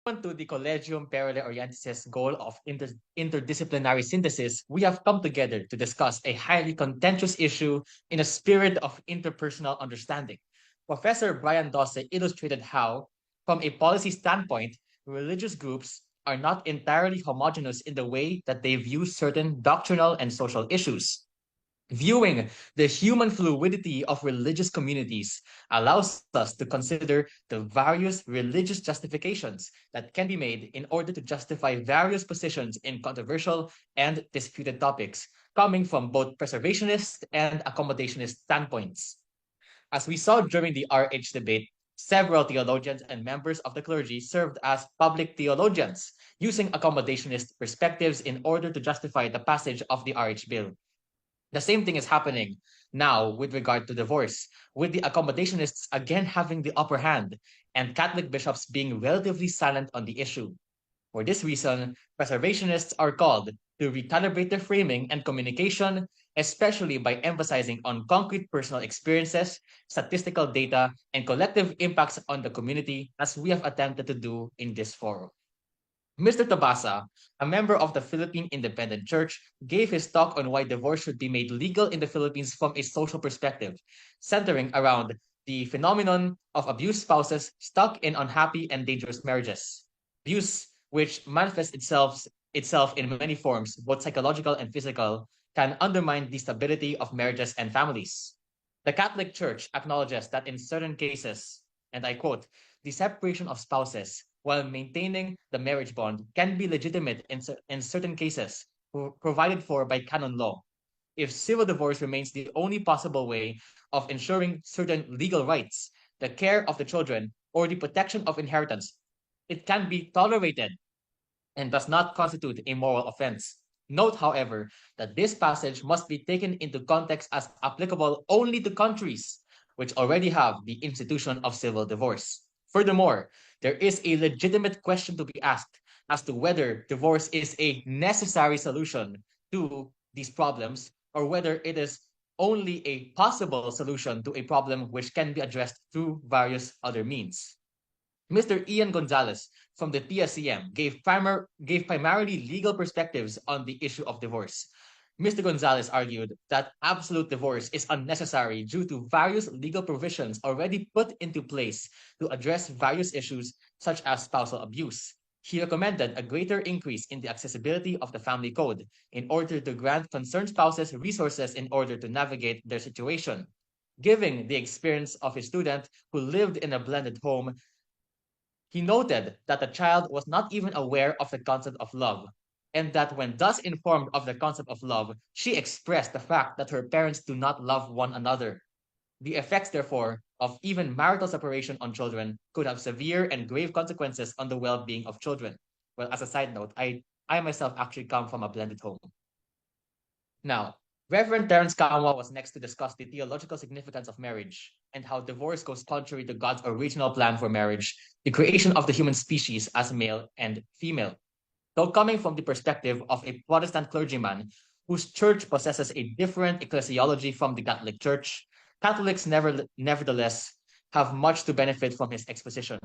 To the Collegium Perulae Orientis' goal of interdisciplinary synthesis, we have come together to discuss a highly contentious issue in a spirit of interpersonal understanding. Professor Brian Doce illustrated how, from a policy standpoint, religious groups are not entirely homogeneous in the way that they view certain doctrinal and social issues. Viewing the human fluidity of religious communities allows us to consider the various religious justifications that can be made in order to justify various positions in controversial and disputed topics, coming from both preservationist and accommodationist standpoints. As we saw during the RH debate, several theologians and members of the clergy served as public theologians, using accommodationist perspectives in order to justify the passage of the RH bill. The same thing is happening now with regard to divorce, with the accommodationists again having the upper hand and Catholic bishops being relatively silent on the issue. For this reason, preservationists are called to recalibrate their framing and communication, especially by emphasizing on concrete personal experiences, statistical data, and collective impacts on the community, as we have attempted to do in this forum. Mr. Tabasa, a member of the Philippine Independent Church, gave his talk on why divorce should be made legal in the Philippines from a social perspective, centering around the phenomenon of abused spouses stuck in unhappy and dangerous marriages. Abuse, which manifests itself in many forms, both psychological and physical, can undermine the stability of marriages and families. The Catholic Church acknowledges that in certain cases, and I quote, the separation of spouses while maintaining the marriage bond can be legitimate in certain cases provided for by canon law. If civil divorce remains the only possible way of ensuring certain legal rights, the care of the children, or the protection of inheritance, it can be tolerated and does not constitute a moral offense. Note, however, that this passage must be taken into context as applicable only to countries which already have the institution of civil divorce. Furthermore, there is a legitimate question to be asked as to whether divorce is a necessary solution to these problems or whether it is only a possible solution to a problem which can be addressed through various other means. Mr. Ian Gonzales from the PSCM gave primarily legal perspectives on the issue of divorce. Mr. Gonzales argued that absolute divorce is unnecessary due to various legal provisions already put into place to address various issues such as spousal abuse. He recommended a greater increase in the accessibility of the family code in order to grant concerned spouses resources in order to navigate their situation. Giving the experience of a student who lived in a blended home, he noted that the child was not even aware of the concept of love, and that when thus informed of the concept of love, she expressed the fact that her parents do not love one another. The effects, therefore, of even marital separation on children could have severe and grave consequences on the well being of children. Well, as a side note, I myself actually come from a blended home. Now, Reverend Terence Camua was next to discuss the theological significance of marriage and how divorce goes contrary to God's original plan for marriage, the creation of the human species as male and female. Though coming from the perspective of a Protestant clergyman whose church possesses a different ecclesiology from the Catholic Church, Catholics nevertheless have much to benefit from his exposition.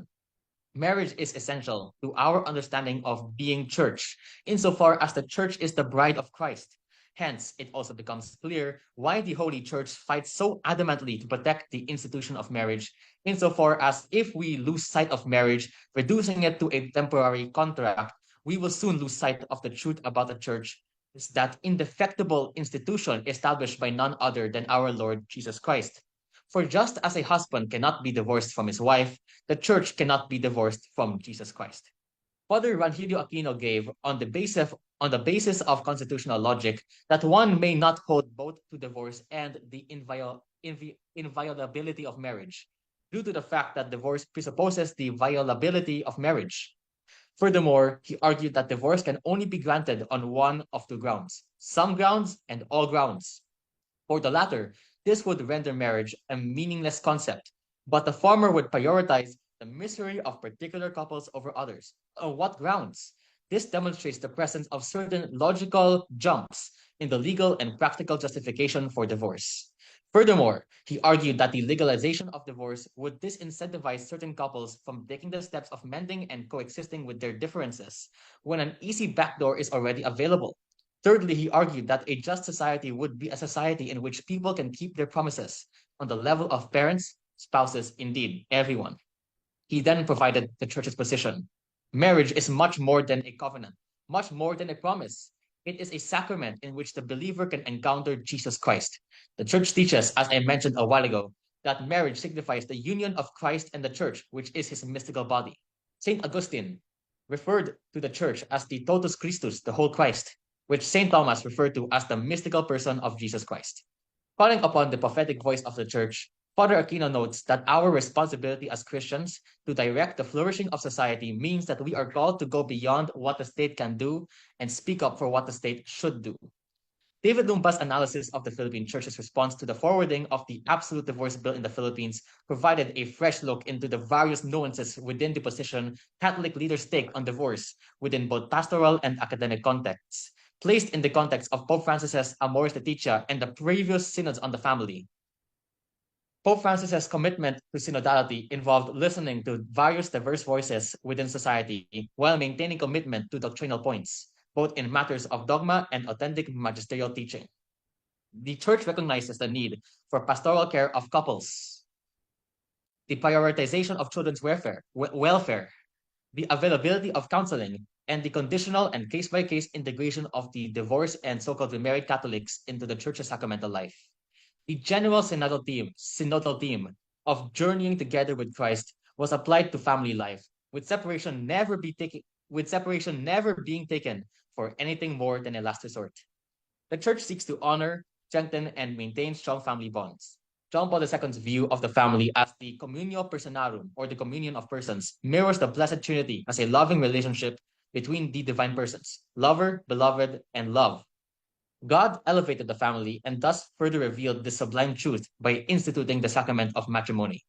Marriage is essential to our understanding of being church, insofar as the church is the bride of Christ. Hence, it also becomes clear why the Holy Church fights so adamantly to protect the institution of marriage, insofar as if we lose sight of marriage, reducing it to a temporary contract, we will soon lose sight of the truth about the church, is that indefectible institution established by none other than our Lord Jesus Christ. For just as a husband cannot be divorced from his wife, the church cannot be divorced from Jesus Christ. Father Ranhilio Aquino gave on the basis of constitutional logic that one may not hold both to divorce and the inviolability of marriage, due to the fact that divorce presupposes the violability of marriage. Furthermore, he argued that divorce can only be granted on one of two grounds, some grounds and all grounds. For the latter, this would render marriage a meaningless concept, but the former would prioritize the misery of particular couples over others. On what grounds? This demonstrates the presence of certain logical jumps in the legal and practical justification for divorce. Furthermore, he argued that the legalization of divorce would disincentivize certain couples from taking the steps of mending and coexisting with their differences when an easy backdoor is already available. Thirdly, he argued that a just society would be a society in which people can keep their promises on the level of parents, spouses, indeed, everyone. He then provided the church's position. Marriage is much more than a covenant, much more than a promise. It is a sacrament in which the believer can encounter Jesus Christ. The church teaches, as I mentioned a while ago, that marriage signifies the union of Christ and the church, which is his mystical body. St. Augustine referred to the church as the totus Christus, the whole Christ, which St. Thomas referred to as the mystical person of Jesus Christ. Calling upon the prophetic voice of the church, Father Aquino notes that our responsibility as Christians to direct the flourishing of society means that we are called to go beyond what the state can do and speak up for what the state should do. David Lumba's analysis of the Philippine Church's response to the forwarding of the absolute divorce bill in the Philippines provided a fresh look into the various nuances within the position Catholic leaders take on divorce within both pastoral and academic contexts, placed in the context of Pope Francis's Amoris Laetitia and the previous synods on the family. Pope Francis's commitment to synodality involved listening to various diverse voices within society while maintaining commitment to doctrinal points, both in matters of dogma and authentic magisterial teaching. The church recognizes the need for pastoral care of couples, the prioritization of children's welfare, the availability of counseling, and the conditional and case-by-case integration of the divorced and so-called remarried Catholics into the church's sacramental life. The general synodal theme of journeying together with Christ was applied to family life, with separation never being taken for anything more than a last resort. The church seeks to honor, strengthen, and maintain strong family bonds. John Paul II's view of the family as the communio personarum, or the communion of persons, mirrors the Blessed Trinity as a loving relationship between the divine persons, lover, beloved, and love. God elevated the family and thus further revealed this sublime truth by instituting the sacrament of matrimony.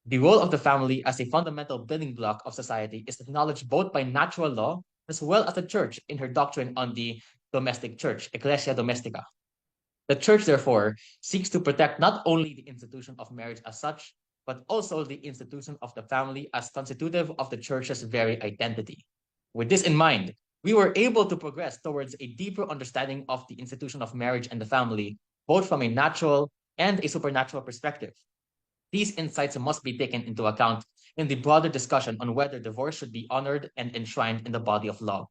The role of the family as a fundamental building block of society is acknowledged both by natural law as well as the church in her doctrine on the domestic church, Ecclesia Domestica. The church, therefore, seeks to protect not only the institution of marriage as such, but also the institution of the family as constitutive of the church's very identity. With this in mind, we were able to progress towards a deeper understanding of the institution of marriage and the family, both from a natural and a supernatural perspective. These insights must be taken into account in the broader discussion on whether divorce should be honored and enshrined in the body of law.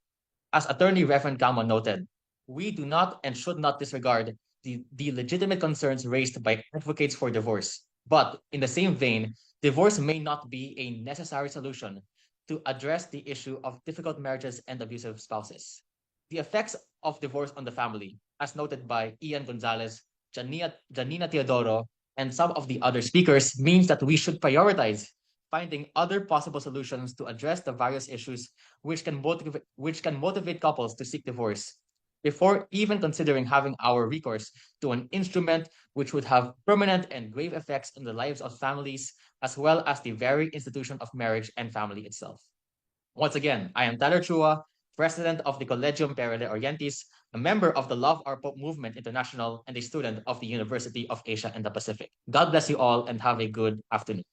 As Attorney Reverend Camua noted, we do not and should not disregard the legitimate concerns raised by advocates for divorce. But in the same vein, divorce may not be a necessary solution to address the issue of difficult marriages and abusive spouses. The effects of divorce on the family, as noted by Ian Gonzales, Janina Teodoro, and some of the other speakers, means that we should prioritize finding other possible solutions to address the various issues which can motivate couples to seek divorce before even considering having our recourse to an instrument which would have permanent and grave effects on the lives of families as well as the very institution of marriage and family itself. Once again, I am Tyler Chua, president of the Collegium Perulae Orientis, a member of the Love Our Pope Movement International, and a student of the University of Asia and the Pacific. God bless you all and have a good afternoon.